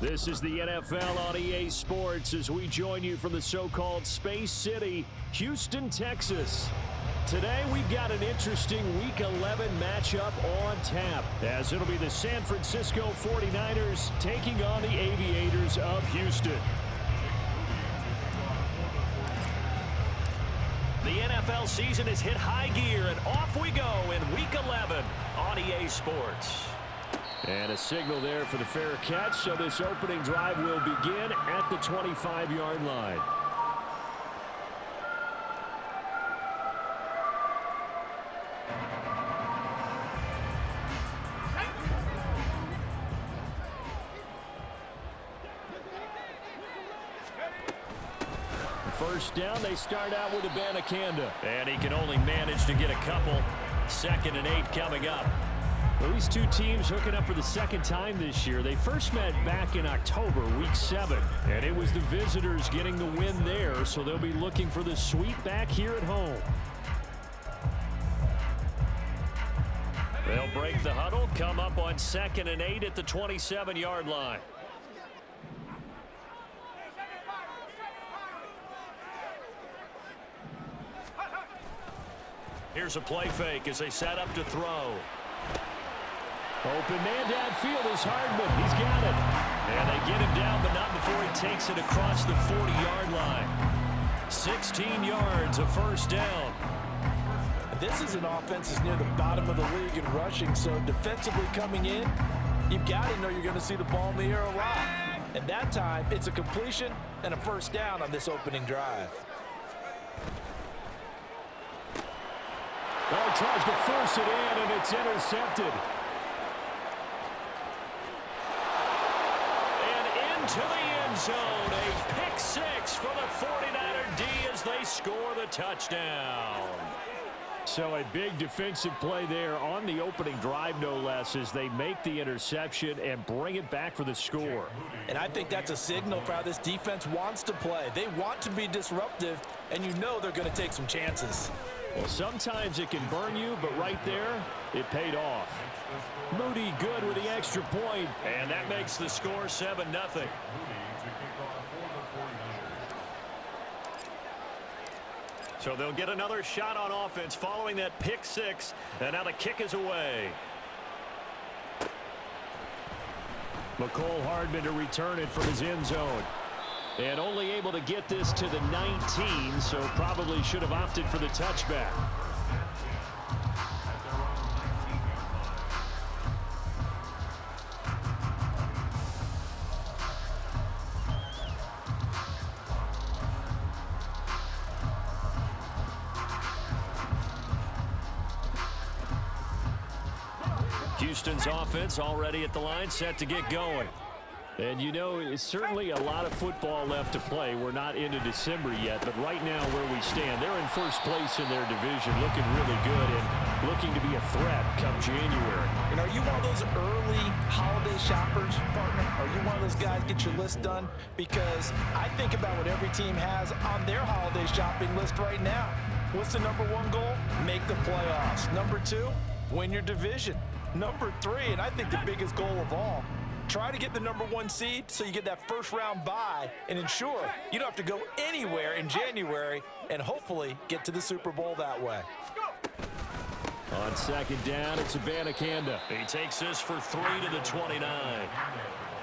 This is the NFL on EA Sports as we join you from the so-called Space City, Houston, Texas. Today we've got an interesting Week 11 matchup on tap, as it'll be the San Francisco 49ers taking on the Aviators of Houston. The NFL season has hit high gear, and off we go in Week 11 on EA Sports. And a signal there for the fair catch, so this opening drive will begin at the 25-yard line. First down, they start out with Avaitors, and he can only manage to get a couple. 2nd and 8 coming up. Well, these two teams hooking up for the second time this year. They first met back in October, Week 7, and it was the visitors getting the win there, so they'll be looking for the sweep back here at home. They'll break the huddle, come up on 2nd and 8 at the 27-yard line. Here's a play fake as they set up to throw. Open man downfield is Hardman. He's got it. And they get him down, but not before he takes it across the 40-yard line. 16 yards, a first down. This is an offense that's near the bottom of the league in rushing, so defensively coming in, you've got to know you're going to see the ball in the air a lot. And that time, it's a completion and a first down on this opening drive. Well, he tries to force it in, and it's intercepted. To the end zone, a pick six for the 49er D as they score the touchdown. So a big defensive play there on the opening drive, no less, as they make the interception and bring it back for the score. And I think that's a signal for how this defense wants to play. They want to be disruptive, and you know they're going to take some chances. Well, sometimes it can burn you, but right there, it paid off. Moody good with the extra point, and that makes the score 7-0. So they'll get another shot on offense following that pick six, and now the kick is away. McCole Hardman to return it from his end zone. And only able to get this to the 19, so probably should have opted for the touchback. Houston's offense already at the line, set to get going. And you know, it's certainly a lot of football left to play. We're not into December yet, but right now where we stand, they're in first place in their division, looking really good and looking to be a threat come January. And are you one of those early holiday shoppers, partner? Are you one of those guys get your list done? Because I think about what every team has on their holiday shopping list right now. What's the number one goal? Make the playoffs. Number 2, win your division. Number 3, and I think the biggest goal of all, try to get the number 1 seed so you get that first-round bye and ensure you don't have to go anywhere in January and hopefully get to the Super Bowl that way. On 2nd down, it's Avaitors. He takes this for 3 to the 29.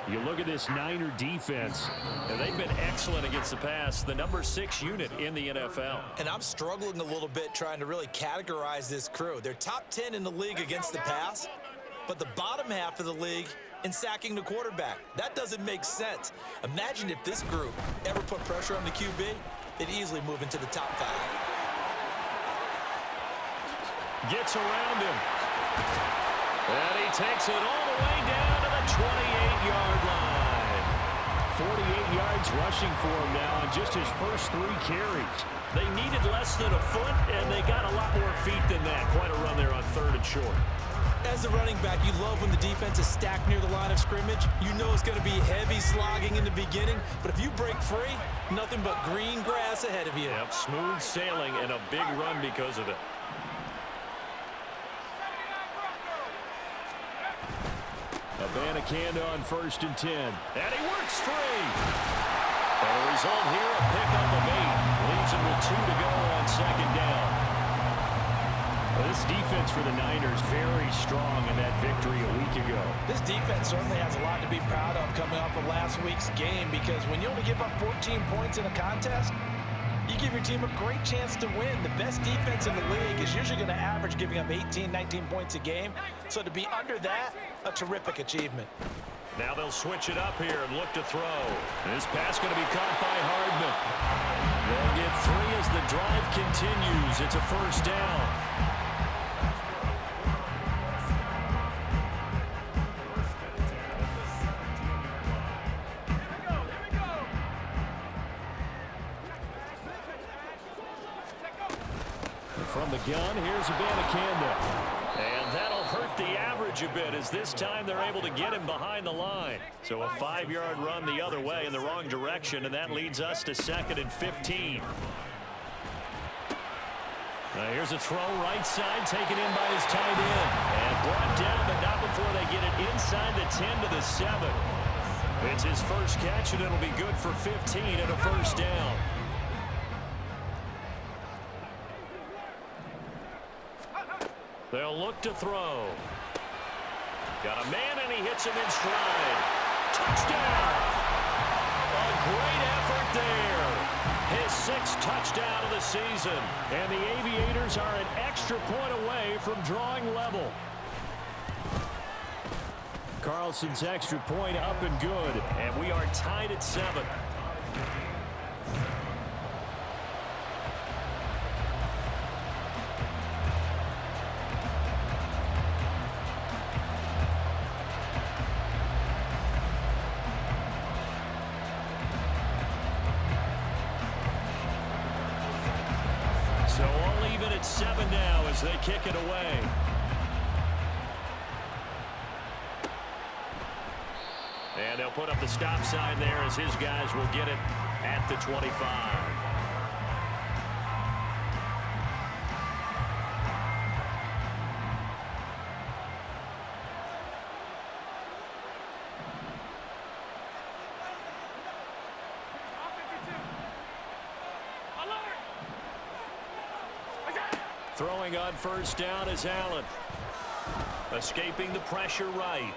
You look at this Niner defense, and they've been excellent against the pass, the number 6 unit in the NFL. And I'm struggling a little bit trying to really categorize this crew. They're top 10 in the league against the pass, but the bottom half of the league in sacking the quarterback. That doesn't make sense. Imagine if this group ever put pressure on the QB, they'd easily move into the top 5. Gets around him. And he takes it all the way down to the 28-yard line. 48 yards rushing for him now on just his first 3 carries. They needed less than a foot, and they got a lot more feet than that. Quite a run there on 3rd and short. As a running back, you love when the defense is stacked near the line of scrimmage. You know it's going to be heavy slogging in the beginning, but if you break free, nothing but green grass ahead of you. Yep, smooth sailing and a big run because of it. Abanikanda on 1st and 10. And he works free. And the result here, a pickup of 8. Leaves him with 2 to go on 2nd down. Well, this defense for the Niners very strong in that victory a week ago. This defense certainly has a lot to be proud of coming off of last week's game, because when you only give up 14 points in a contest, you give your team a great chance to win. The best defense in the league is usually going to average giving up 18, 19 points a game. So to be under that, a terrific achievement. Now they'll switch it up here and look to throw. This pass going to be caught by Hardman. They'll get 3 as the drive continues. It's a 1st down. From the gun, here's Abanikanda. And that'll hurt the average a bit, as this time they're able to get him behind the line. So a 5-yard run the other way in the wrong direction, and that leads us to 2nd and 15. Here's a throw right side, taken in by his tight end. And brought down, but not before they get it inside the 10 to the 7. It's his first catch, and it'll be good for 15 and a 1st down. They'll look to throw. Got a man, and he hits him in stride. Touchdown! A great effort there. His 6th touchdown of the season. And the Aviators are an extra point away from drawing level. Carlson's extra point up and good. And we are tied at 7. So all even at 7 now as they kick it away. And they'll put up the stop sign there as his guys will get it at the 25. Throwing on 1st down is Allen. Escaping the pressure right.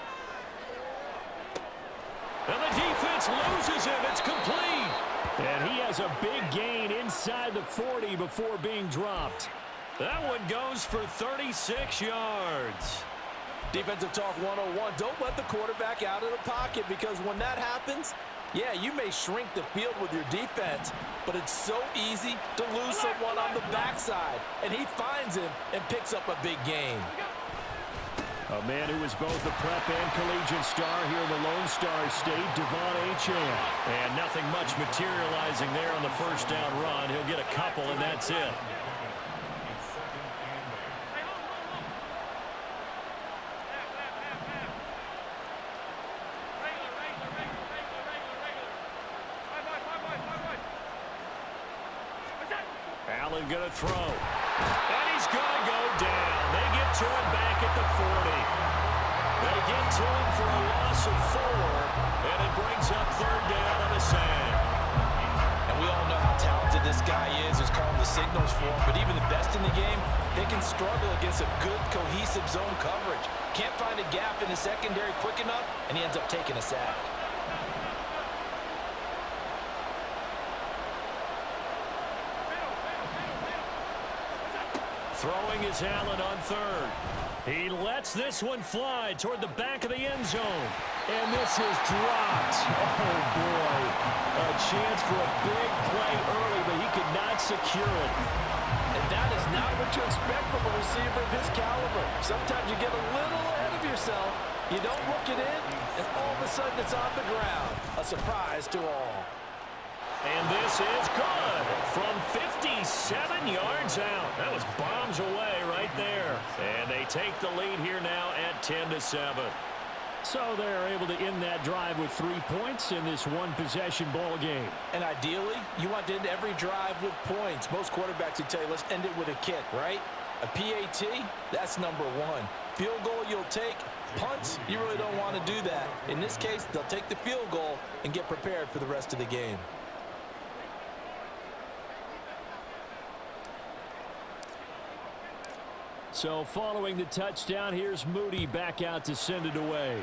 And the defense loses him. It's complete. And he has a big gain inside the 40 before being dropped. That one goes for 36 yards. Defensive talk 101. Don't let the quarterback out of the pocket, because when that happens, yeah, you may shrink the field with your defense, but it's so easy to lose someone on the backside. And he finds him and picks up a big gain. A man who was both a prep and collegiate star here in the Lone Star State, Devon Achane. And nothing much materializing there on the 1st down run. He'll get a couple, and that's it. Allen going to throw. And he's going to go down. They get to him back at the 40. They get to him for a loss of 4. And it brings up 3rd down on a sack. And we all know how talented this guy is who's calling the signals for him. But even the best in the game, they can struggle against a good, cohesive zone coverage. Can't find a gap in the secondary quick enough, and he ends up taking a sack. Throwing is Allen on 3rd. He lets this one fly toward the back of the end zone. And this is dropped. Oh, boy. A chance for a big play early, but he could not secure it. And that is not what you expect from a receiver of his caliber. Sometimes you get a little ahead of yourself. You don't look it in, and all of a sudden it's on the ground. A surprise to all. And this is good from 57 yards out. That was bombs away right there. And they take the lead here now at 10-7. So they're able to end that drive with 3 points in this one-possession ball game. And ideally, you want to end every drive with points. Most quarterbacks would tell you, let's end it with a kick, right? A PAT, that's number 1. Field goal you'll take, Punts, you really don't want to do that. In this case, they'll take the field goal and get prepared for the rest of the game. So following the touchdown, here's Moody back out to send it away.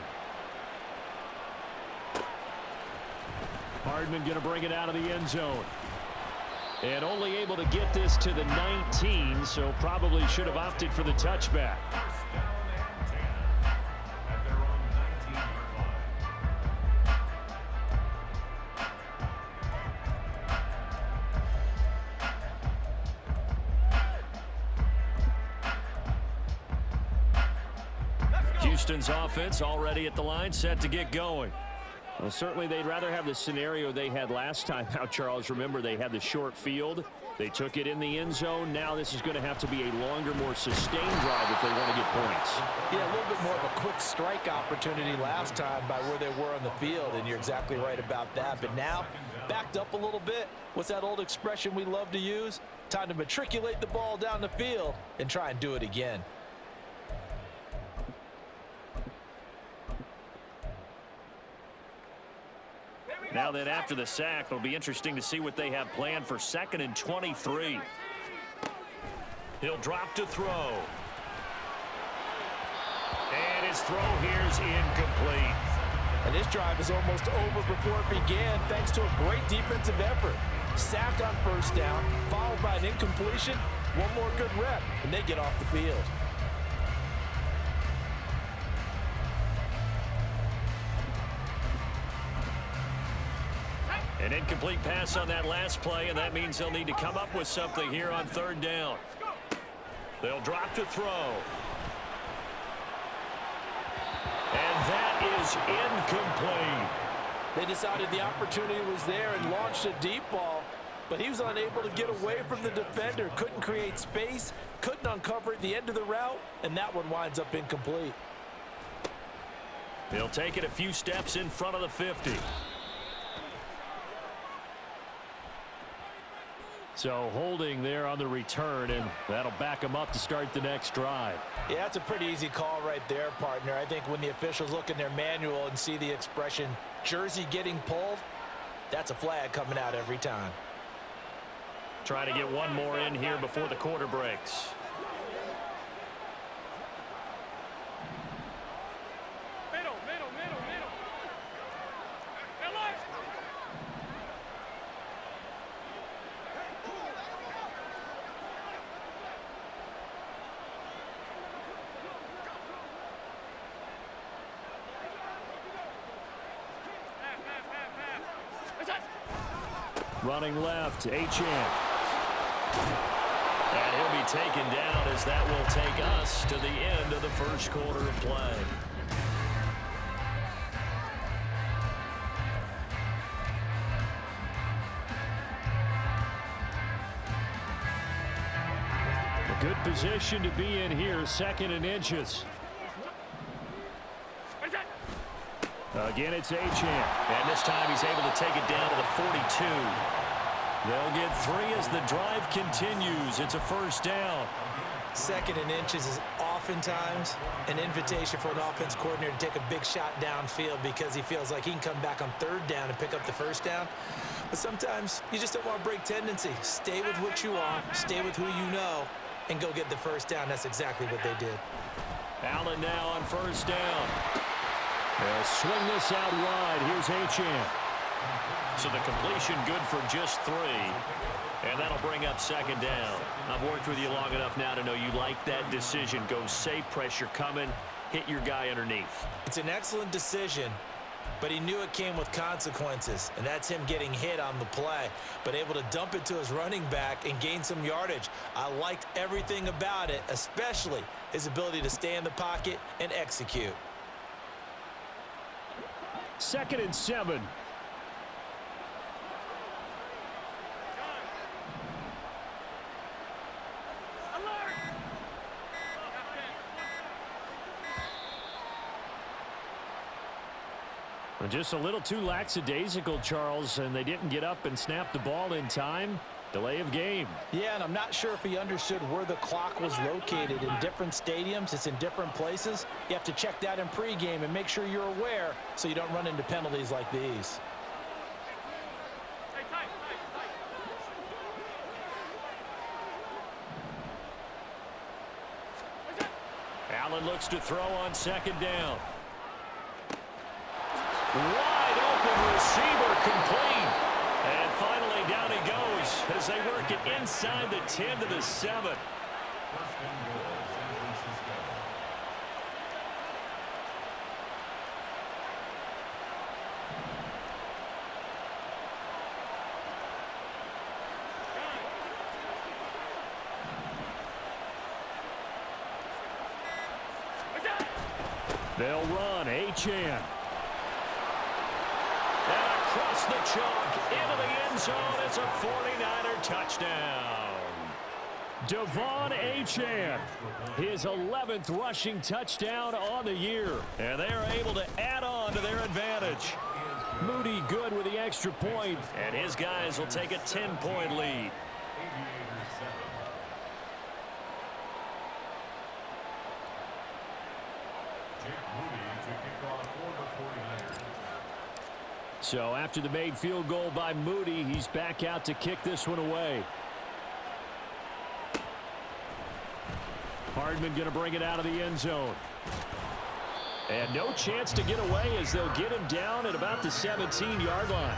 Hardman going to bring it out of the end zone. And only able to get this to the 19, so probably should have opted for the touchback. Houston's offense already at the line, set to get going. Well, certainly they'd rather have the scenario they had last time out, Charles. Remember, they had the short field. They took it in the end zone. Now this is going to have to be a longer, more sustained drive if they want to get points. Yeah, a little bit more of a quick strike opportunity last time by where they were on the field, and you're exactly right about that. But now, backed up a little bit. What's that old expression we love to use? Time to matriculate the ball down the field and try and do it again. Now then, after the sack, it'll be interesting to see what they have planned for 2nd and 23. He'll drop to throw. And his throw here's incomplete. And this drive is almost over before it began thanks to a great defensive effort. Sack on first down, followed by an incompletion. One more good rep, and they get off the field. An incomplete pass on that last play, and that means they'll need to come up with something here on 3rd down. They'll drop to throw. And that is incomplete. They decided the opportunity was there and launched a deep ball, but he was unable to get away from the defender, couldn't create space, couldn't uncover at the end of the route, and that one winds up incomplete. He'll take it a few steps in front of the 50. So holding there on the return, and that'll back them up to start the next drive. Yeah, that's a pretty easy call right there, partner. I think when the officials look in their manual and see the expression jersey getting pulled, that's a flag coming out every time. Trying to get one more in here before the quarter breaks. Running left, Achane. And he'll be taken down as that will take us to the end of the first quarter of play. A good position to be in here, 2nd and inches. Again, it's Achane. And this time he's able to take it down to the 42. They'll get 3 as the drive continues. It's a first down. 2nd and inches is oftentimes an invitation for an offense coordinator to take a big shot downfield because he feels like he can come back on 3rd down and pick up the first down. But sometimes you just don't want to break tendency. Stay with what you are, stay with who you know, and go get the first down. That's exactly what they did. Allen now on first down. They'll swing this out wide. Here's Achane. So the completion good for just 3. And that'll bring up 2nd down. I've worked with you long enough now to know you like that decision. Go safe, pressure coming, hit your guy underneath. It's an excellent decision, but he knew it came with consequences, and that's him getting hit on the play, but able to dump it to his running back and gain some yardage. I liked everything about it, especially his ability to stay in the pocket and execute. 2nd and 7. Just a little too lackadaisical, Charles, and they didn't get up and snap the ball in time. Delay of game. Yeah, and I'm not sure if he understood where the clock was located. In different stadiums, it's in different places. You have to check that in pregame and make sure you're aware so you don't run into penalties like these. Allen looks to throw on second down. Wide open receiver, complete. And finally down he goes as they work it inside the 10 to the 7. They'll run Achane. And across the chalk into the end zone. It's a 49er touchdown. Devon Achane, his 11th rushing touchdown on the year. And they are able to add on to their advantage. Moody good with the extra point. And his guys will take a 10-point lead. So after the made field goal by Moody, he's back out to kick this one away. Hardman going to bring it out of the end zone. And no chance to get away as they'll get him down at about the 17-yard line.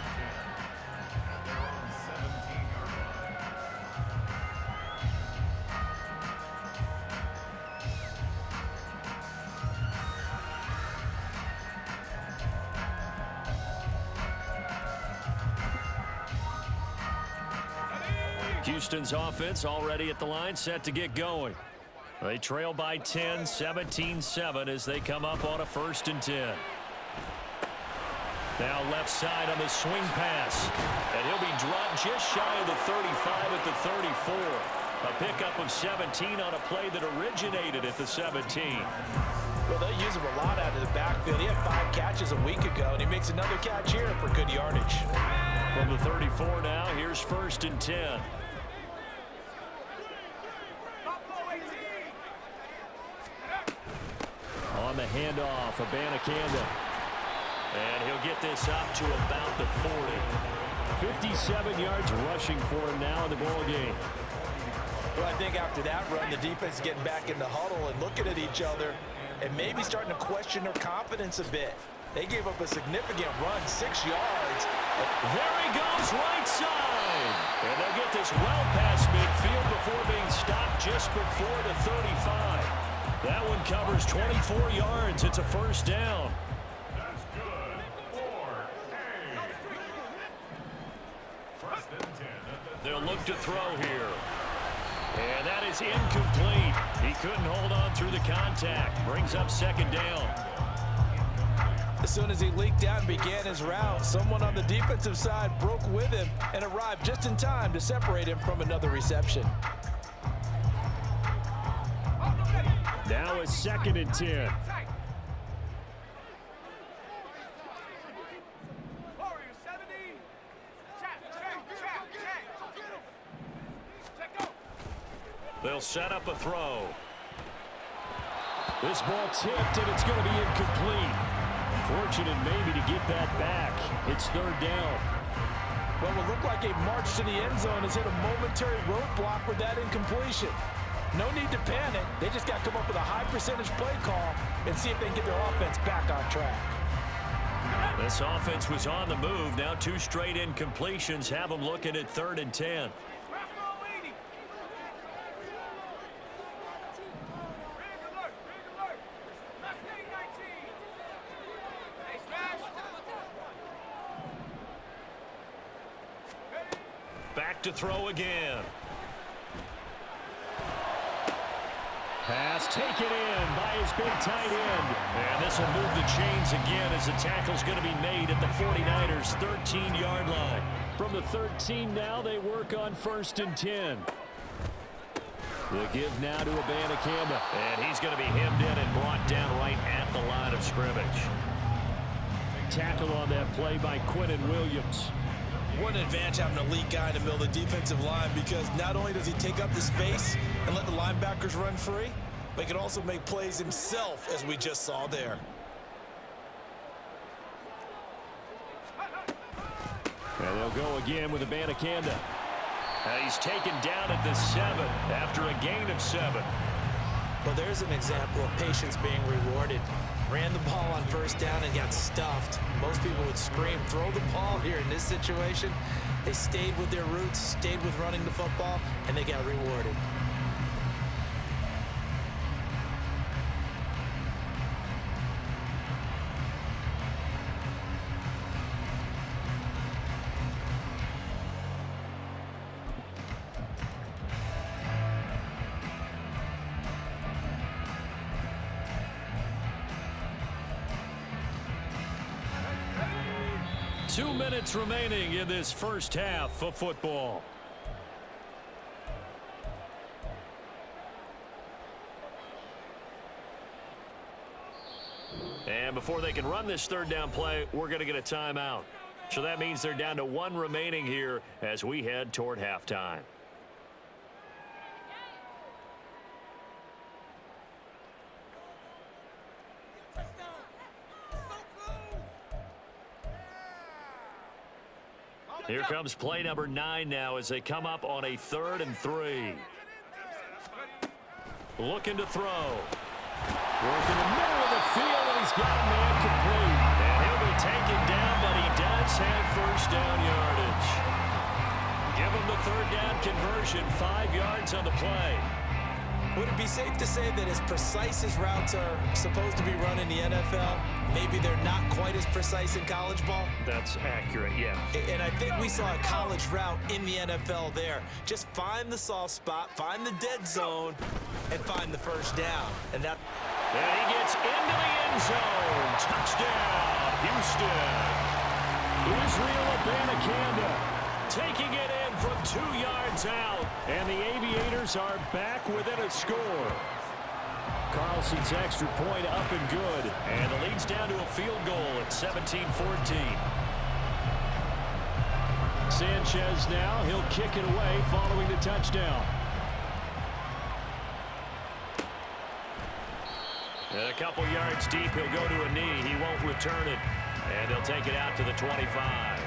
Houston's offense already at the line, set to get going. They trail by 10, 17-7 as they come up on a 1st and 10. Now left side on the swing pass. And he'll be dropped just shy of the 35 at the 34. A pickup of 17 on a play that originated at the 17. Well, they use him a lot out of the backfield. He had 5 catches a week ago, and he makes another catch here for good yardage. From the 34 now, here's 1st and 10. On the handoff, Abanikanda. And he'll get this up to about the 40. 57 yards rushing for him now in the ball game. Well, I think after that run, the defense is getting back in the huddle and looking at each other and maybe starting to question their confidence a bit. They gave up a significant run, 6 yards. There he goes, right side. And they'll get this well past midfield before being stopped just before the 35. That one covers 24 yards. It's a 1st down. That's good for A. 1st and 10. They'll look to throw here. And that is incomplete. He couldn't hold on through the contact. Brings up 2nd down. As soon as he leaked out and began his route, someone on the defensive side broke with him and arrived just in time to separate him from another reception. Now a 2nd and 10. They'll set up a throw. This ball tipped, and it's going to be incomplete. Fortunate maybe to get that back. It's 3rd down. Well, it looked like a march to the end zone has hit a momentary roadblock with that incompletion. No need to panic. They just got to come up with a high percentage play call and see if they can get their offense back on track. This offense was on the move. Now 2 straight incompletions have them looking at 3rd and 10. Back to throw again. Pass taken in by his big tight end. And this will move the chains again as the tackle's going to be made at the 49ers' 13-yard line. From the 13 now, they work on 1st and 10. The give now to Abanikanda. And he's going to be hemmed in and brought down right at the line of scrimmage. Tackle on that play by Quinnen Williams. What an advantage having an elite guy in the middle of the defensive line, because not only does he take up the space and let the linebackers run free, but he can also make plays himself, as we just saw there. And they'll go again with Abanikanda. He's taken down at the 7 after a gain of 7. Well, there's an example of patience being rewarded. Ran the ball on first down and got stuffed. Most people would scream, throw the ball here. In this situation, they stayed with their roots, stayed with running the football, and they got rewarded. Two minutes remaining in this first half of football. And before they can run this third down play, we're going to get a timeout. So that means they're down to 1 remaining here as we head toward halftime. Here comes play number 9 now as they come up on a 3rd and 3. Looking to throw. Working the middle of the field, and he's got a man complete. And he'll be taken down, but he does have first down yardage. Give him the 3rd down conversion, 5 yards on the play. Would it be safe to say that as precise as routes are supposed to be run in the NFL, maybe they're not quite as precise in college ball? That's accurate, yeah. And I think we saw a college route in the NFL there. Just find the soft spot, find the dead zone, and find the first down. And he gets into the end zone. Touchdown, Houston. Israel Abanikanda taking it in from 2 yards out. And the Aviators are back within a score. Carlson's extra point up and good. And the lead's down to a field goal at 17-14. Sanchez now, he'll kick it away following the touchdown. And a couple yards deep, he'll go to a knee. He won't return it. And he'll take it out to the 25.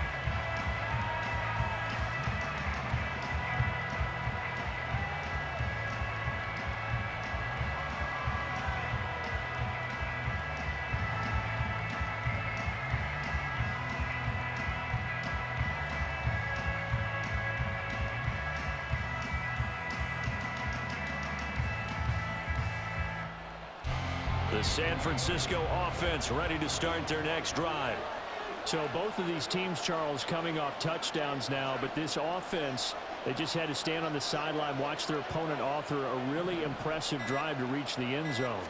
The San Francisco offense ready to start their next drive. So both of these teams, Charles, coming off touchdowns now, but this offense, they just had to stand on the sideline, watch their opponent author a really impressive drive to reach the end zone.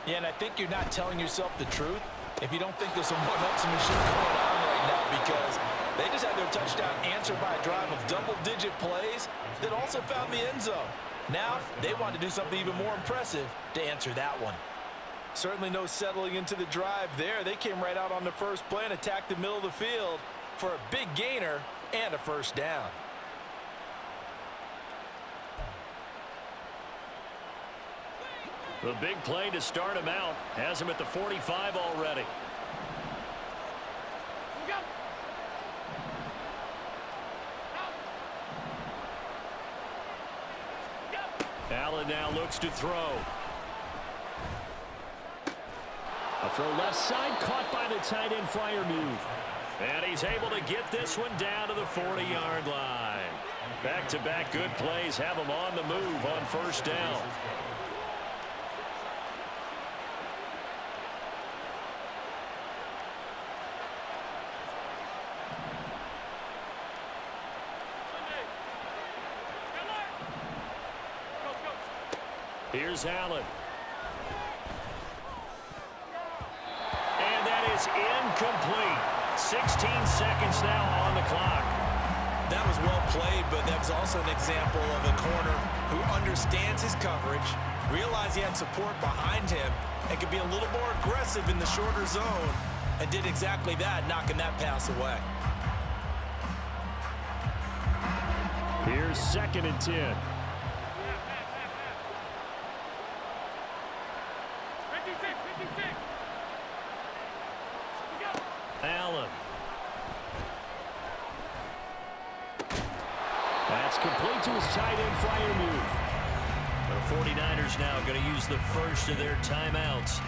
Yeah, and I think you're not telling yourself the truth if you don't think there's a one-ups machine going on right now, because they just had their touchdown answered by a drive of double-digit plays that also found the end zone. Now they want to do something even more impressive to answer that one. Certainly no settling into the drive there. They came right out on the first play and attacked the middle of the field for a big gainer and a first down. The big play to start him out has him at the 45 already. Allen now looks to throw. A throw left side, caught by the tight end Freiermuth. And he's able to get this one down to the 40-yard line. Back-to-back good plays have him on the move on first down. Here's Allen. And that is incomplete. 16 seconds now on the clock. That was well played, but that was also an example of a corner who understands his coverage, realized he had support behind him, and could be a little more aggressive in the shorter zone, and did exactly that, knocking that pass away. Here's 2nd and 10. Allen. That's complete to his tight end flyer move. The 49ers now going to use the first of their timeouts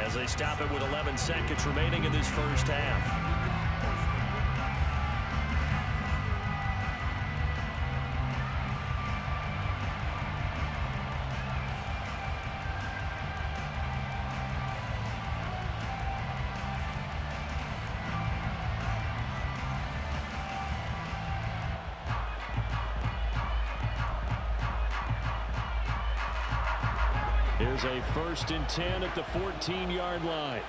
as they stop it with 11 seconds remaining in this first half. Here's a 1st and 10 at the 14-yard line.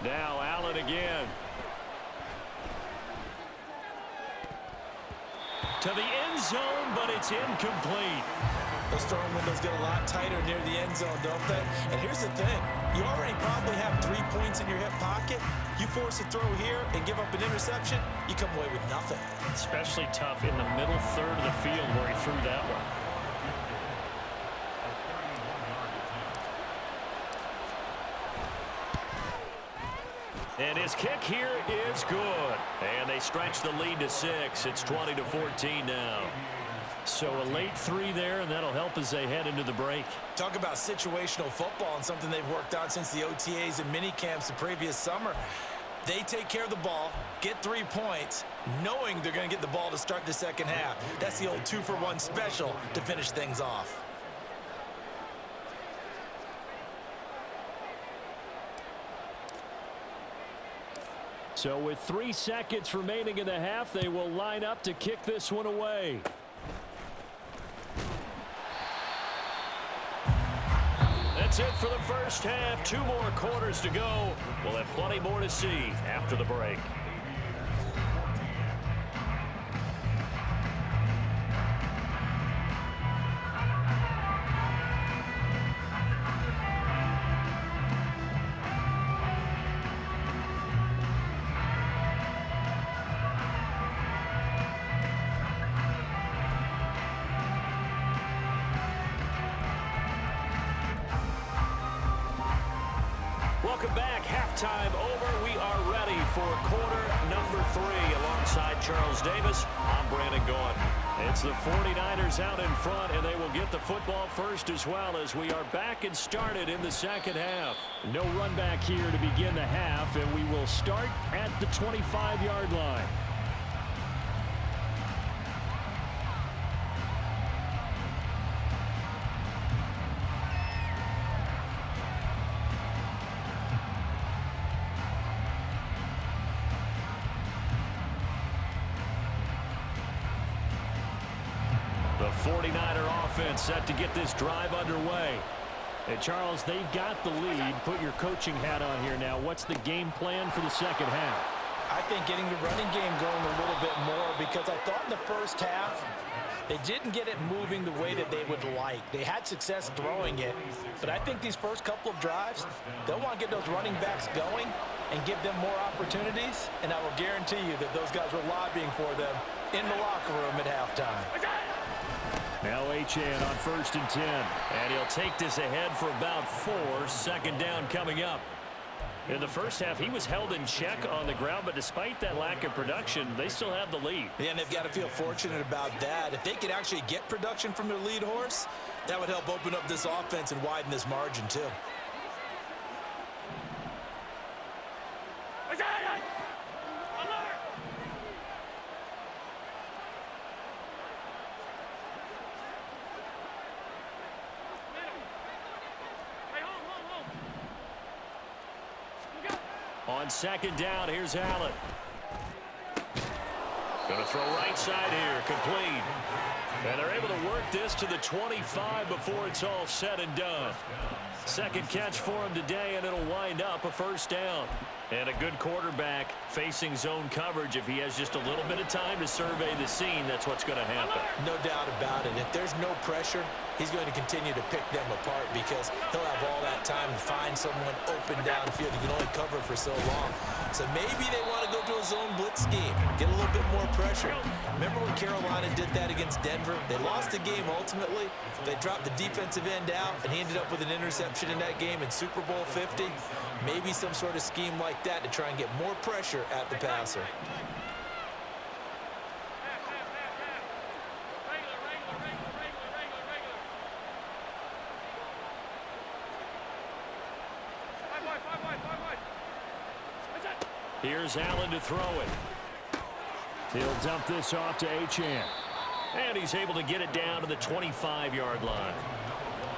Now Allen again. To the end zone, but it's incomplete. Those throwing windows get a lot tighter near the end zone, don't they? And here's the thing. You already probably have 3 points in your hip pocket. You force a throw here and give up an interception, you come away with nothing. Especially tough in the middle third of the field where he threw that one. And his kick here is good. And they stretch the lead to 6. It's 20-14 now. So a late 3 there, and that'll help as they head into the break. Talk about situational football and something they've worked on since the OTAs and mini camps the previous summer. They take care of the ball, get 3 points, knowing they're going to get the ball to start the second half. That's the old 2-for-1 special to finish things off. So with 3 seconds remaining in the half, they will line up to kick this one away. That's it for the first half. 2 more quarters to go. We'll have plenty more to see after the break. Welcome back. Halftime over. We are ready for quarter number 3 alongside Charles Davis. I'm Brandon Gordon. It's the 49ers out in front, and they will get the football first as well as we are back and started in the second half. No run back here to begin the half, and we will start at the 25-yard line. The 49er offense set to get this drive underway. And Charles, they've got the lead. Put your coaching hat on here now. What's the game plan for the second half? I think getting the running game going a little bit more, because I thought in the first half they didn't get it moving the way that they would like. They had success throwing it, but I think these first couple of drives, they'll want to get those running backs going and give them more opportunities, and I will guarantee you that those guys were lobbying for them in the locker room at halftime. Now Achane on 1st and 10. And he'll take this ahead for about 4. Second down coming up. In the first half, he was held in check on the ground, but despite that lack of production, they still have the lead. Yeah, and they've got to feel fortunate about that. If they could actually get production from their lead horse, that would help open up this offense and widen this margin too. On second down, here's Allen. Going to throw right side here, complete. And they're able to work this to the 25 before it's all said and done. Second catch for him today, and it'll wind up a first down. And a good quarterback facing zone coverage. If he has just a little bit of time to survey the scene, that's what's going to happen. No doubt about it. If there's no pressure, he's going to continue to pick them apart because he'll have all that time to find someone open downfield. He can only cover for so long. So maybe they want to go to a zone blitz scheme, get a little bit more pressure. Remember when Carolina did that against Denver? They lost the game ultimately. They dropped the defensive end out, and he ended up with an interception in that game in Super Bowl 50. Maybe some sort of scheme like that to try and get more pressure at the passer. Here's Allen to throw it. He'll dump this off to Achane. And he's able to get it down to the 25-yard line.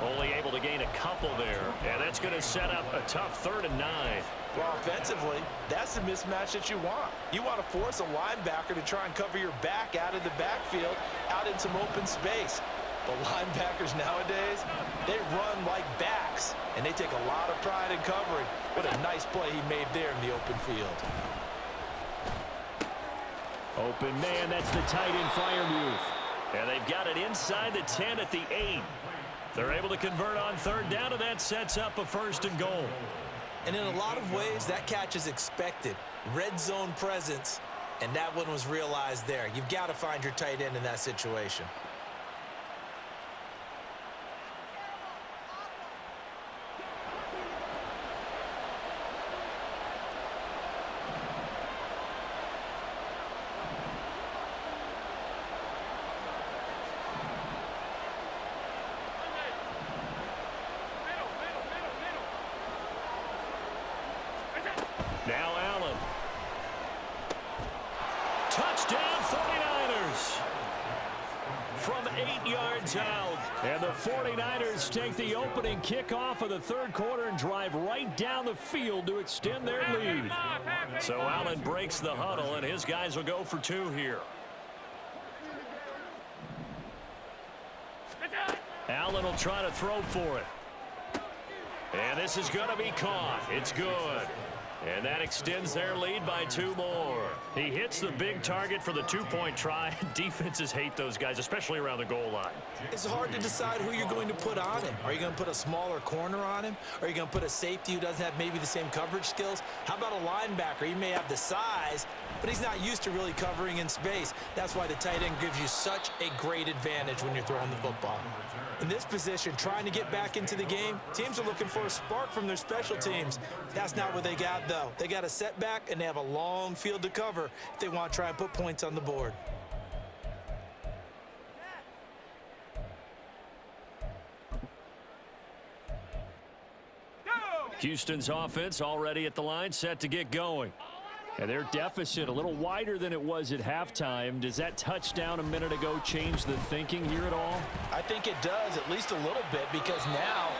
Only able to gain a couple there. And that's going to set up a tough 3rd and 9. Well, offensively, that's the mismatch that you want. You want to force a linebacker to try and cover your back out of the backfield, out in some open space. But linebackers nowadays, they run like backs, and they take a lot of pride in covering. What a nice play he made there in the open field. Open man, that's the tight end fire move. And they've got it inside the 10 at the 8. They're able to convert on 3rd down, and that sets up a 1st and goal. And in a lot of ways, that catch is expected. Red zone presence, and that one was realized there. You've got to find your tight end in that situation. Now Allen. Touchdown 49ers. From 8 yards out. And the 49ers take the opening kickoff of the 3rd quarter and drive right down the field to extend their lead. So Allen breaks the huddle, and his guys will go for 2 here. Allen will try to throw for it. And this is going to be caught. It's good. And that extends their lead by 2 more. He hits the big target for the 2-point try. Defenses hate those guys, especially around the goal line. It's hard to decide who you're going to put on him. Are you going to put a smaller corner on him? Are you going to put a safety who doesn't have maybe the same coverage skills? How about a linebacker? He may have the size, but he's not used to really covering in space. That's why the tight end gives you such a great advantage when you're throwing the football. In this position, trying to get back into the game, teams are looking for a spark from their special teams. That's not what they got, though. They got a setback, and they have a long field to cover if they want to try and put points on the board. Houston's offense already at the line, set to get going. And their deficit a little wider than it was at halftime. Does that touchdown a minute ago change the thinking here at all? I think it does, at least a little bit, because now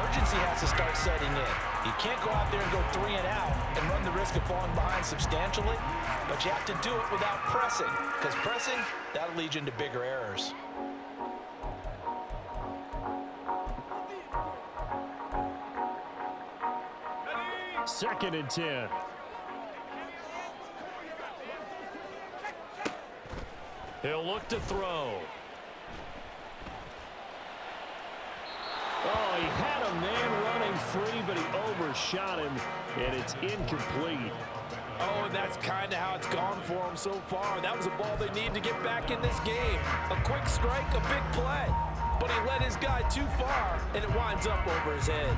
urgency has to start setting in. You can't go out there and go 3 and out and run the risk of falling behind substantially, but you have to do it without pressing, because pressing, that'll lead you into bigger errors. Second and 10. He'll look to throw. Oh, he had a man running free, but he overshot him, and it's incomplete. Oh, and that's kind of how it's gone for him so far. That was a ball they need to get back in this game. A quick strike, a big play. But he led his guy too far, and it winds up over his head.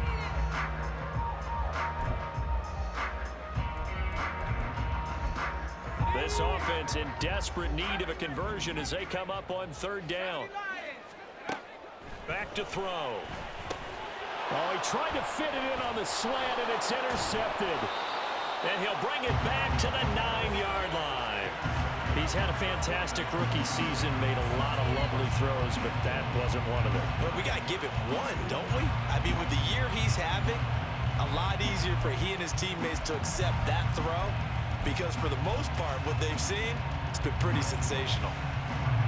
This offense in desperate need of a conversion as they come up on 3rd down. Back to throw. Oh, he tried to fit it in on the slant, and it's intercepted. And he'll bring it back to the 9-yard line. He's had a fantastic rookie season, made a lot of lovely throws, but that wasn't one of them. But we got to give him one, don't we? I mean, with the year he's having, a lot easier for he and his teammates to accept that throw, because for the most part, what they've seen, it's been pretty sensational.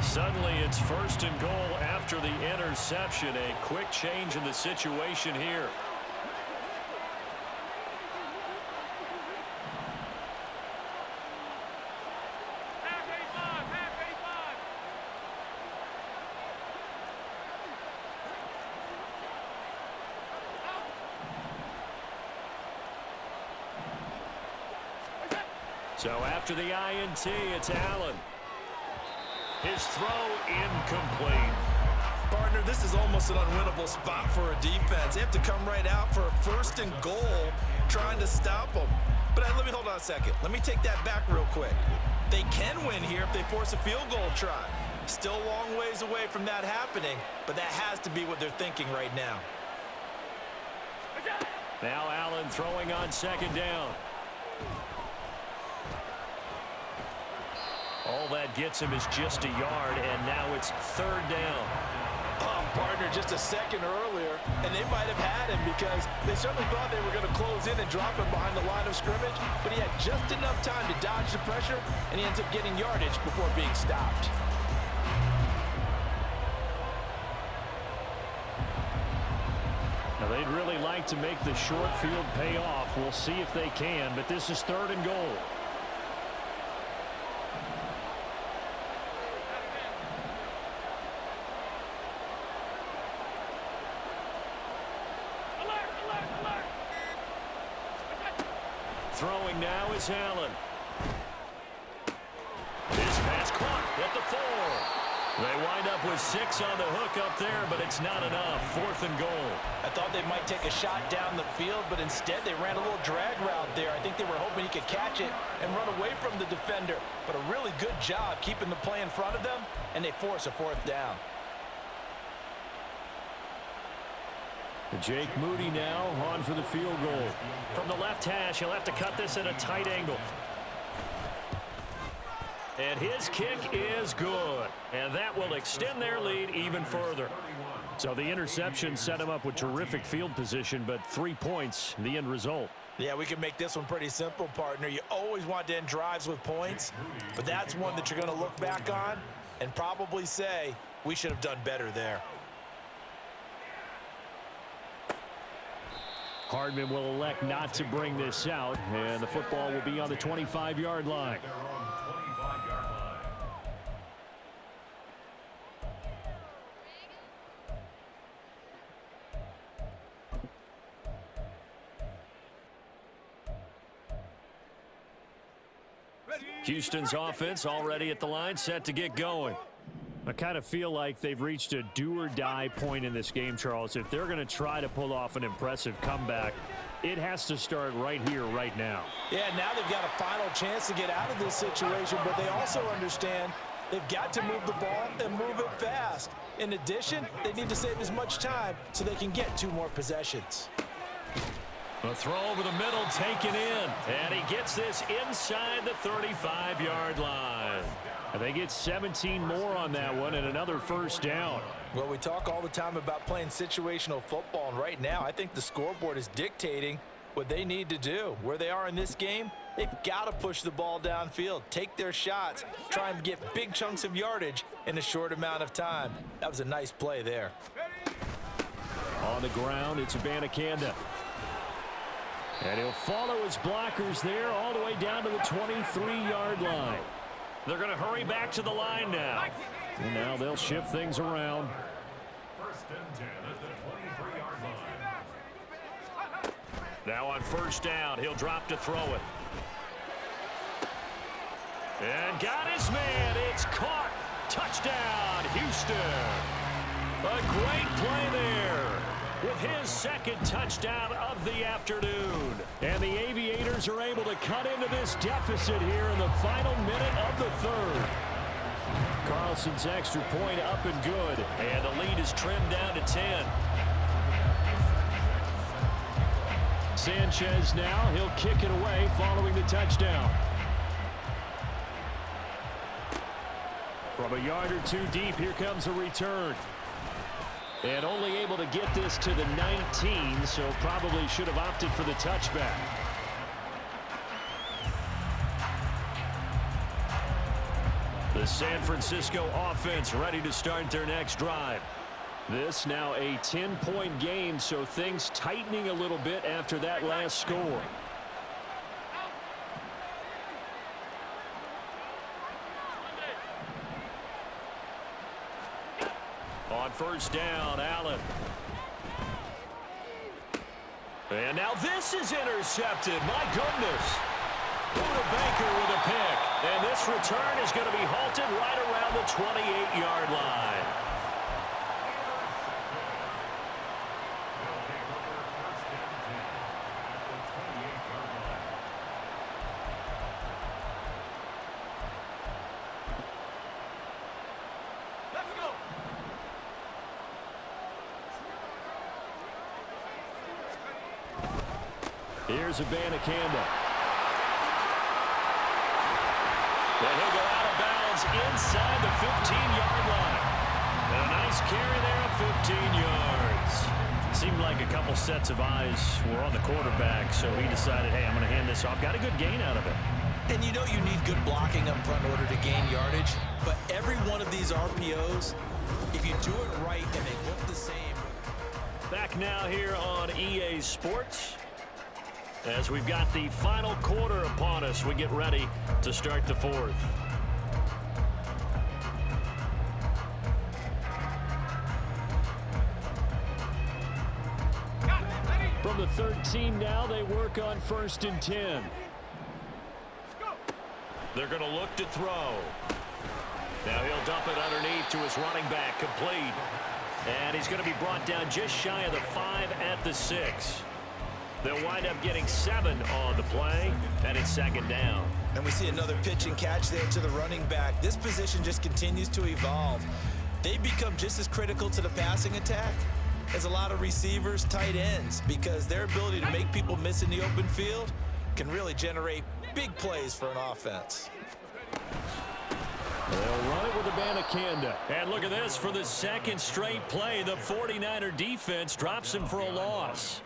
Suddenly, it's 1st and goal after the interception. A quick change in the situation here. So after the INT, it's Allen. His throw incomplete. Partner, this is almost an unwinnable spot for a defense. They have to come right out for a 1st and goal trying to stop them. But let me hold on a second. Let me take that back real quick. They can win here if they force a field goal try. Still a long ways away from that happening, but that has to be what they're thinking right now. Now Allen throwing on 2nd down. All that gets him is just a yard, and now it's 3rd down. Oh, partner, just a second earlier, and they might have had him because they certainly thought they were going to close in and drop him behind the line of scrimmage, but he had just enough time to dodge the pressure, and he ends up getting yardage before being stopped. Now, they'd really like to make the short field pay off. We'll see if they can, but this is 3rd and goal. Throwing now is Allen. His pass caught at the 4. They wind up with 6 on the hook up there, but it's not enough. 4th and goal. I thought they might take a shot down the field, but instead they ran a little drag route there. I think they were hoping he could catch it and run away from the defender. But a really good job keeping the play in front of them, and they force a 4th down. Jake Moody now on for the field goal. From the left hash, he'll have to cut this at a tight angle. And his kick is good. And that will extend their lead even further. So the interception set him up with terrific field position, but 3 points, the end result. Yeah, we can make this one pretty simple, partner. You always want to end drives with points, but that's one that you're going to look back on and probably say, we should have done better there. Hardman will elect not to bring this out, and the football will be on the 25-yard line. Houston's offense already at the line, set to get going. I kind of feel like they've reached a do-or-die point in this game, Charles. If they're going to try to pull off an impressive comeback, it has to start right here, right now. Yeah, now they've got a final chance to get out of this situation, but they also understand they've got to move the ball and move it fast. In addition, they need to save as much time so they can get 2 more possessions. A throw over the middle taken in, and he gets this inside the 35-yard line. I think it's 17 more on that one and another 1st down. Well, we talk all the time about playing situational football, and right now I think the scoreboard is dictating what they need to do. Where they are in this game, they've got to push the ball downfield, take their shots, try and get big chunks of yardage in a short amount of time. That was a nice play there. On the ground, it's Abanikanda. And he'll follow his blockers there all the way down to the 23-yard line. They're going to hurry back to the line now. And now they'll shift things around. 1st and 10 at the 23-yard line. Now on 1st down, he'll drop to throw it. And got his man. It's caught. Touchdown, Houston. A great play there with his 2nd touchdown of the afternoon. And the Aviators are able to cut into this deficit here in the final minute of the 3rd. Carlson's extra point up and good. And the lead is trimmed down to 10. Sanchez now, he'll kick it away following the touchdown. From a yard or 2 deep, here comes a return. And only able to get this to the 19, so probably should have opted for the touchback. The San Francisco offense ready to start their next drive. This now a 10-point game, so things tightening a little bit after that last score. On 1st down, Allen. And now this is intercepted. My goodness. Buda Baker with a pick. And this return is going to be halted right around the 28-yard line. Here's Abanikanda. And he'll go out of bounds inside the 15-yard line. And a nice carry there of 15 yards. Seemed like a couple sets of eyes were on the quarterback, so he decided, hey, I'm going to hand this off. Got a good gain out of it. And you know you need good blocking up front in order to gain yardage. But every one of these RPOs, if you do it right and they look the same. Back now here on EA Sports. As we've got the final quarter upon us, we get ready to start the fourth. From the 13 now, they work on 1st and 10. They're going to look to throw. Now he'll dump it underneath to his running back, complete. And he's going to be brought down just shy of the 5 at the 6. They'll wind up getting 7 on the play, and it's 2nd down. And we see another pitch and catch there to the running back. This position just continues to evolve. They become just as critical to the passing attack as a lot of receivers, tight ends, because their ability to make people miss in the open field can really generate big plays for an offense. They'll run it with Abanikanda. And look at this. For the 2nd straight play, the 49er defense drops him for a loss.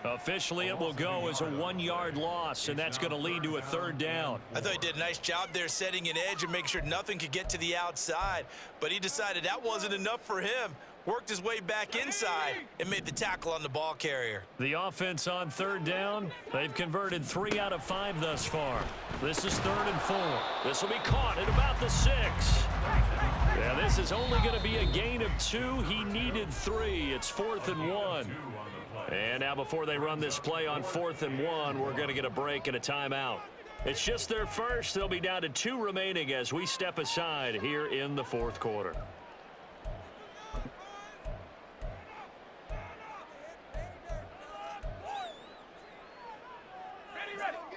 Officially, it will go as a 1-yard loss, and that's going to lead to a 3rd down. I thought he did a nice job there setting an edge and making sure nothing could get to the outside, but he decided that wasn't enough for him. Worked his way back inside and made the tackle on the ball carrier. The offense on 3rd down, they've converted 3 out of 5 thus far. This is 3rd and 4. This will be caught at about the 6. Yeah, this is only going to be a gain of 2. He needed 3. It's 4th and 1. And now before they run this play on 4th and 1, we're going to get a break and a timeout. It's just their first. They'll be down to 2 remaining as we step aside here in the 4th quarter.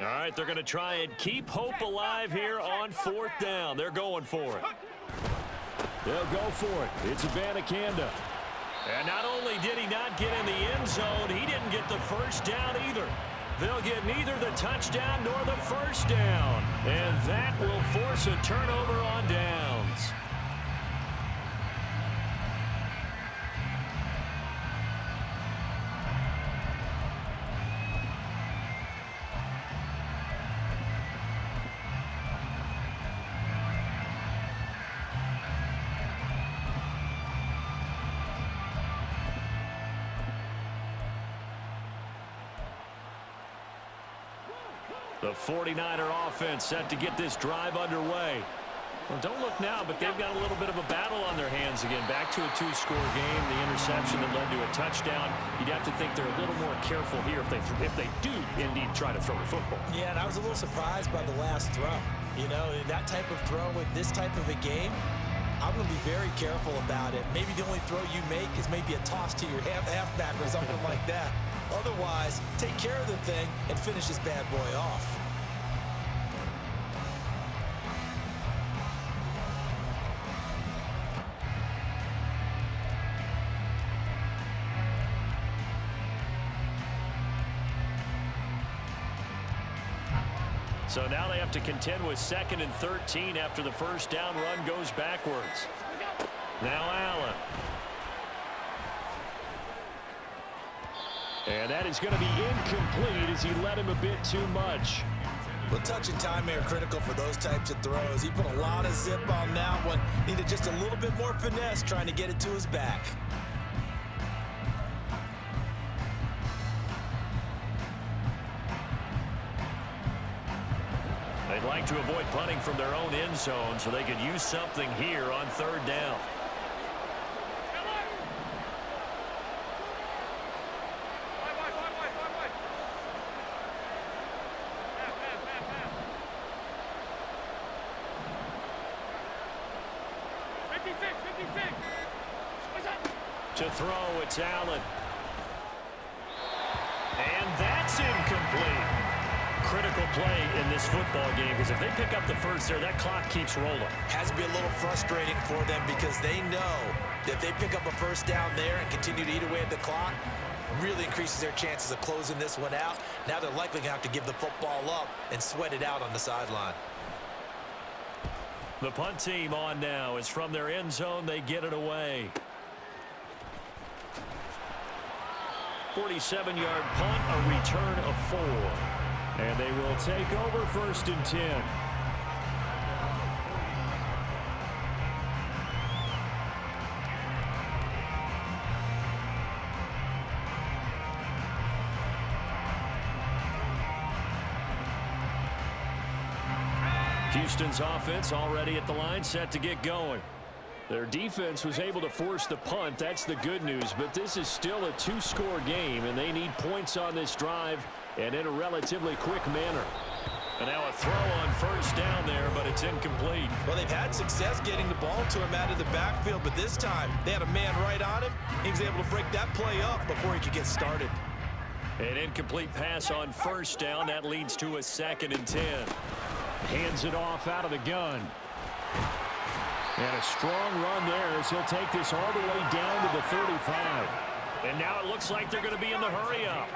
All right, they're going to try and keep hope alive here on 4th down. They're going for it. They'll go for it. It's Abanikanda. And not only did he not get in the end zone, he didn't get the 1st down either. They'll get neither the touchdown nor the 1st down. And that will force a turnover on downs. The 49er offense set to get this drive underway. Well, don't look now, but they've got a little bit of a battle on their hands again. Back to a 2-score game. The interception that led to a touchdown. You'd have to think they're a little more careful here if they do indeed try to throw the football. Yeah, and I was a little surprised by the last throw. You know, that type of throw with this type of a game, I'm going to be very careful about it. Maybe the only throw you make is maybe a toss to your halfback or something like that. Otherwise, take care of the thing and finish this bad boy off. So now they have to contend with 2nd and 13 after the 1st down run goes backwards. Now Allen. And that is going to be incomplete as he led him a bit too much. Well, touch and timing are critical for those types of throws. He put a lot of zip on that one. Needed just a little bit more finesse trying to get it to his back. They'd like to avoid punting from their own end zone so they could use something here on 3rd down. To throw, it's Allen. And that's incomplete. Critical play in this football game, because if they pick up the first there, that clock keeps rolling. Has to be a little frustrating for them because they know that if they pick up a first down there and continue to eat away at the clock, really increases their chances of closing this one out. Now they're likely going to have to give the football up and sweat it out on the sideline. The punt team on now is from their end zone. They get it away. 47-yard punt, a return of 4. And they will take over 1st and 10. Houston's offense already at the line, set to get going. Their defense was able to force the punt. That's the good news. But this is still a 2-score game, and they need points on this drive and in a relatively quick manner. And now a throw on 1st down there, but it's incomplete. Well, they've had success getting the ball to him out of the backfield, but this time they had a man right on him. He was able to break that play up before he could get started. An incomplete pass on 1st down. That leads to a 2nd and 10. Hands it off out of the gun. And a strong run there as he'll take this all the way down to the 35. And now it looks like they're going to be in the hurry-up.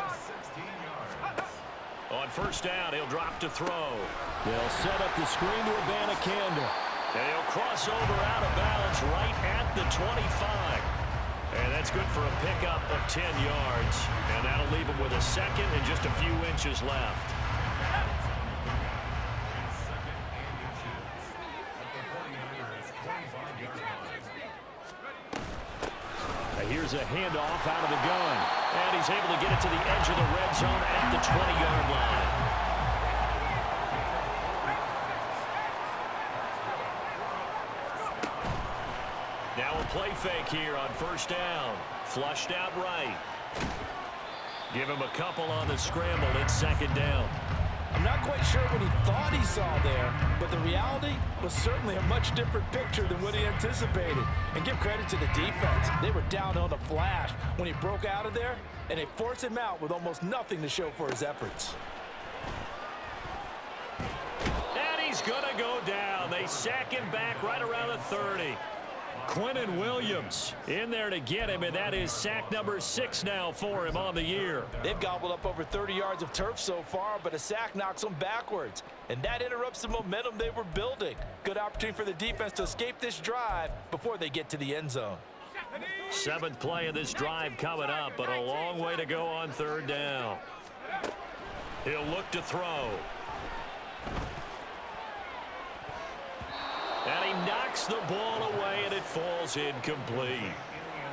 On 1st down, he'll drop to throw. They'll set up the screen to Abanikanda. And he'll cross over out of bounds right at the 25. And that's good for a pickup of 10 yards. And that'll leave him with a 2nd and just a few inches left. Here's a handoff out of the gun. And he's able to get it to the edge of the red zone at the 20-yard line. Now a play fake here on 1st down. Flushed out right. Give him a couple on the scramble. It's 2nd down. I'm not quite sure what he thought he saw there, but the reality was certainly a much different picture than what he anticipated. And give credit to the defense. They were down on the flash when he broke out of there, and they forced him out with almost nothing to show for his efforts. And he's going to go down. They sack him back right around the 30. Quinnen Williams in there to get him, and that is sack number 6 now for him on the year. They've gobbled up over 30 yards of turf so far, but a sack knocks them backwards, and that interrupts the momentum they were building. Good opportunity for the defense to escape this drive before they get to the end zone. 7th play of this drive coming up, but a long way to go on 3rd down. He'll look to throw. And he knocks the ball away, and it falls incomplete.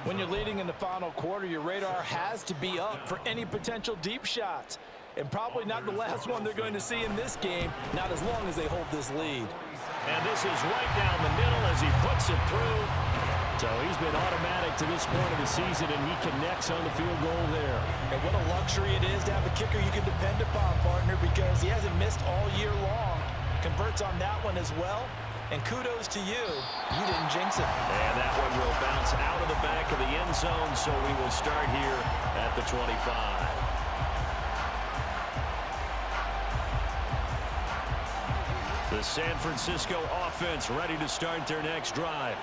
When you're leading in the final quarter, your radar has to be up for any potential deep shots. And probably not the last one they're going to see in this game, not as long as they hold this lead. And this is right down the middle as he puts it through. So he's been automatic to this point of the season, and he connects on the field goal there. And what a luxury it is to have a kicker you can depend upon, partner, because he hasn't missed all year long. Converts on that one as well. And kudos to you. You didn't jinx it. And that one will bounce out of the back of the end zone, so we will start here at the 25. The San Francisco offense ready to start their next drive.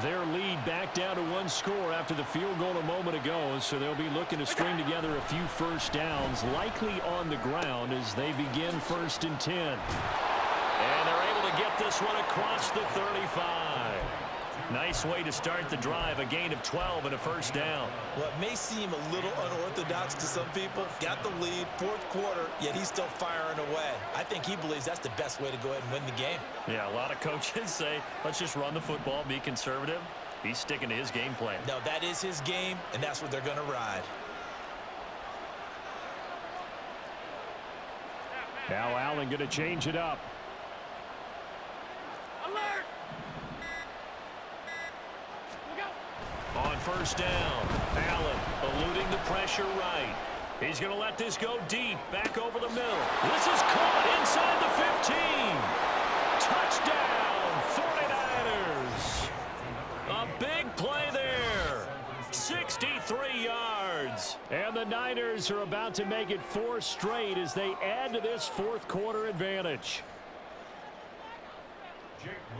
Their lead back down to 1 score after the field goal a moment ago, so they'll be looking to string together a few first downs, likely on the ground as they begin 1st and 10. And they're able to get this one across the 35. Nice way to start the drive, a gain of 12 and a first down. Well, it may seem a little unorthodox to some people. Got the lead, 4th quarter, yet he's still firing away. I think he believes that's the best way to go ahead and win the game. Yeah, a lot of coaches say, let's just run the football, be conservative. He's sticking to his game plan. No, that is his game, and that's what they're going to ride. Now Allen going to change it up. On 1st down, Allen eluding the pressure right. He's going to let this go deep, back over the middle. This is caught inside the 15. Touchdown, 49ers. A big play there. 6 49ers are about to make it 4 straight as they add to this fourth quarter advantage.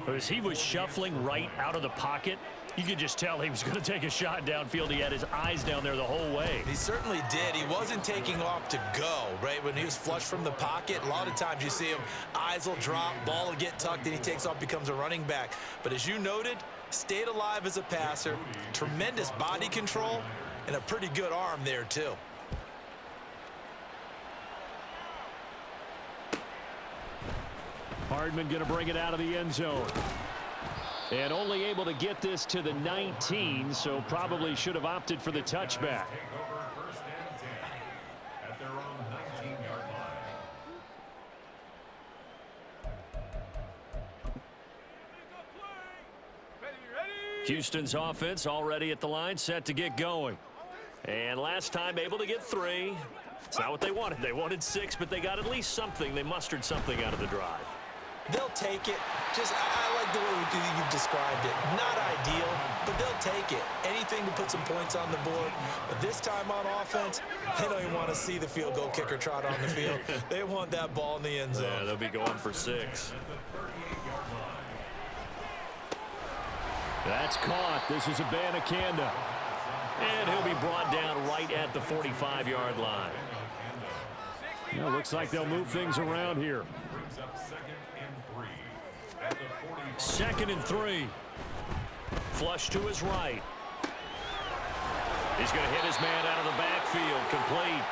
As he was shuffling right out of the pocket, you could just tell he was going to take a shot downfield. He had his eyes down there the whole way. He certainly did. He wasn't taking off to go, right? When he was flush from the pocket, a lot of times you see him, eyes will drop, ball will get tucked, and he takes off, becomes a running back. But as you noted, stayed alive as a passer, tremendous body control, and a pretty good arm there, too. Hardman going to bring it out of the end zone. And only able to get this to the 19, so probably should have opted for the touchback. Take over first and 10 at their own 19-yard line. Houston's offense already at the line, set to get going. And last time able to get 3. It's not what they wanted. They wanted 6, but they got at least something. They mustered something out of the drive. They'll take it. I like the way you've described it. Not ideal, but they'll take it. Anything to put some points on the board. But this time on offense, they don't even want to see the field goal kicker trot on the field. They want that ball in the end zone. Yeah, they'll be going for 6. That's caught. This is Abanikanda. And he'll be brought down right at the 45-yard line. Well, looks like they'll move things around here. Brings up 2nd and 3 at the 2nd and 3. Flush to his right. He's going to hit his man out of the backfield. Complete.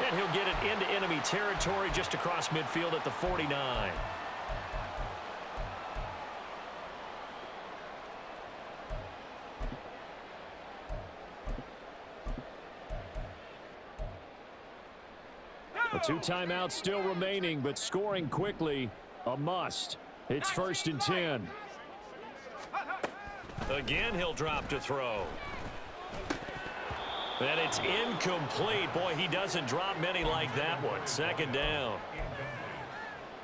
And he'll get it into enemy territory just across midfield at the 49. A 2 timeouts still remaining, but scoring quickly, a must. It's 1st and 10. Again, he'll drop to throw. And it's incomplete. Boy, he doesn't drop many like that one. 2nd down.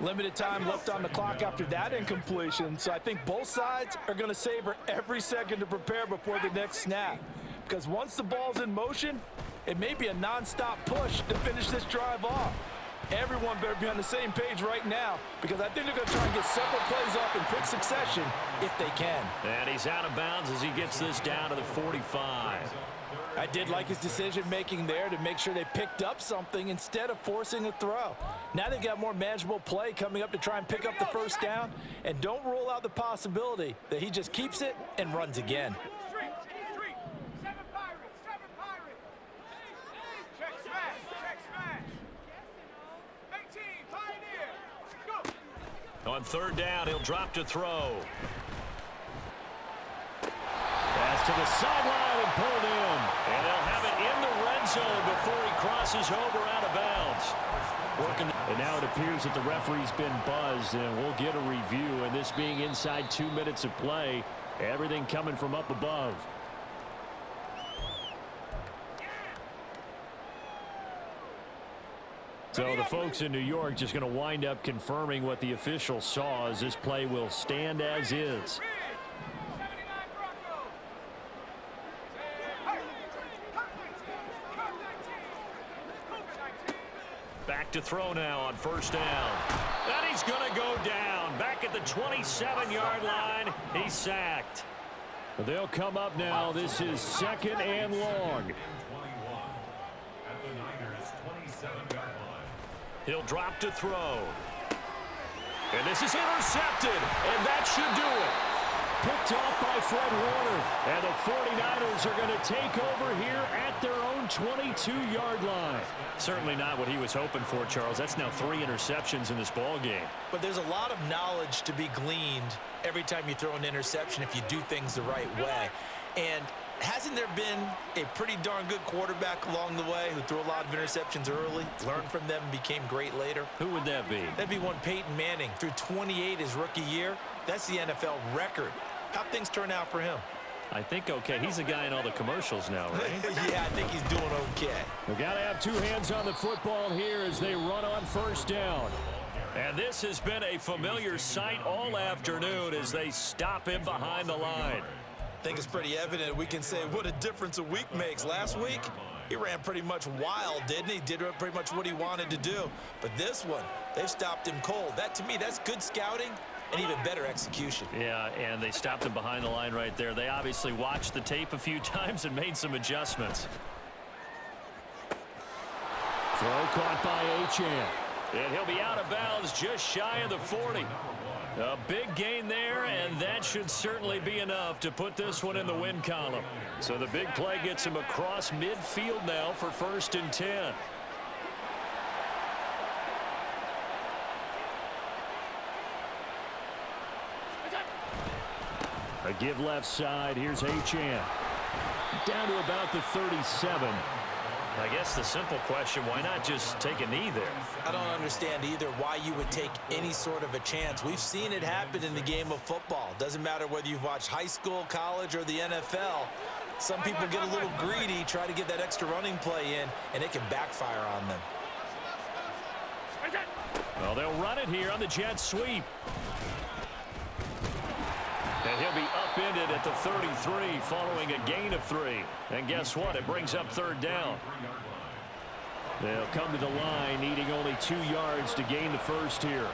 Limited time left on the clock after that incompletion, so I think both sides are going to savor every second to prepare before the next snap. Because once the ball's in motion, it may be a non-stop push to finish this drive off. Everyone better be on the same page right now, because I think they're going to try and get several plays off in quick succession if they can. And he's out of bounds as he gets this down to the 45. I did like his decision-making there to make sure they picked up something instead of forcing a throw. Now they've got more manageable play coming up to try and pick up the first down, and don't rule out the possibility that he just keeps it and runs again. On 3rd down, he'll drop to throw. Pass to the sideline and pulled in. And they'll have it in the red zone before he crosses over out of bounds. And now it appears that the referee's been buzzed, and we'll get a review. And this being inside 2 minutes of play, everything coming from up above. So the folks in New York just going to wind up confirming what the official saw, as this play will stand as is. Back to throw now on 1st down. And he's going to go down. Back at the 27-yard line. He's sacked. They'll come up now. This is 2nd and long. He'll drop to throw. And this is intercepted. And that should do it. Picked off by Fred Warner. And the 49ers are going to take over here at their own 22-yard line. Certainly not what he was hoping for, Charles. That's now 3 interceptions in this ball game. But there's a lot of knowledge to be gleaned every time you throw an interception if you do things the right way. And hasn't there been a pretty darn good quarterback along the way who threw a lot of interceptions early, learned from them, and became great later? Who would that be? That'd be one Peyton Manning. Threw 28 his rookie year. That's the NFL record. How'd things turn out for him? I think okay. He's the guy in all the commercials now, right? Yeah, I think he's doing okay. We got to have 2 hands on the football here as they run on 1st down. And this has been a familiar sight all afternoon as they stop him behind the line. I think it's pretty evident. We can say what a difference a week makes. Last week, He ran pretty much wild, didn't he? Did pretty much what he wanted to do. But this one, they've stopped him cold. That, to me, that's good scouting and even better execution. Yeah, and they stopped him behind the line right there. They obviously watched the tape a few times and made some adjustments. Throw caught by Achane. And he'll be out of bounds just shy of the 40. A big gain there, and that should certainly be enough to put this one in the win column. So the big play gets him across midfield now for 1st and 10. A give left side. Here's Achane. Down to about the 37. I guess the simple question, why not just take a knee there? I don't understand either why you would take any sort of a chance. We've seen it happen in the game of football. Doesn't matter whether you've watched high school, college, or the NFL. Some people get a little greedy, try to get that extra running play in, and it can backfire on them. Well, they'll run it here on the jet sweep. And he'll be upended at the 33 following a gain of 3. And guess what? It brings up 3rd down. They'll come to the line needing only 2 yards to gain the 1st here.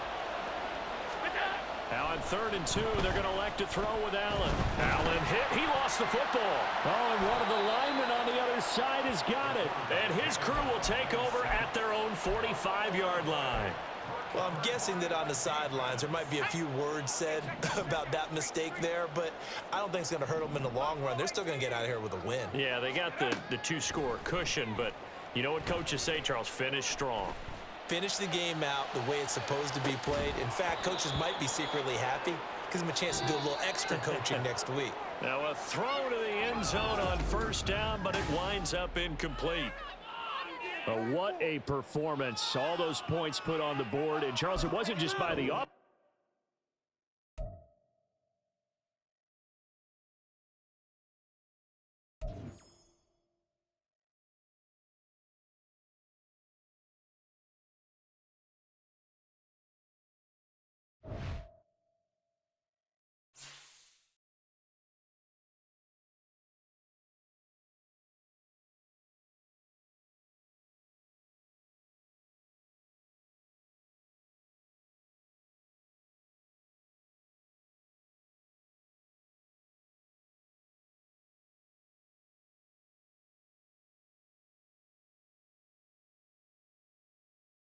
Now on 3rd and 2, they're going to elect to throw with Allen. Allen hit. He lost the football. Oh, and one of the linemen on the other side has got it. And his crew will take over at their own 45-yard line. Well, I'm guessing that on the sidelines there might be a few words said about that mistake there, but I don't think it's going to hurt them in the long run. They're still going to get out of here with a win. Yeah, they got the 2-score cushion, but you know what coaches say, Charles? Finish strong. Finish the game out the way it's supposed to be played. In fact, coaches might be secretly happy. Gives them a chance to do a little extra coaching next week. Now a throw to the end zone on 1st down, but it winds up incomplete. What a performance. All those points put on the board. And, Charles, it wasn't just by the offense.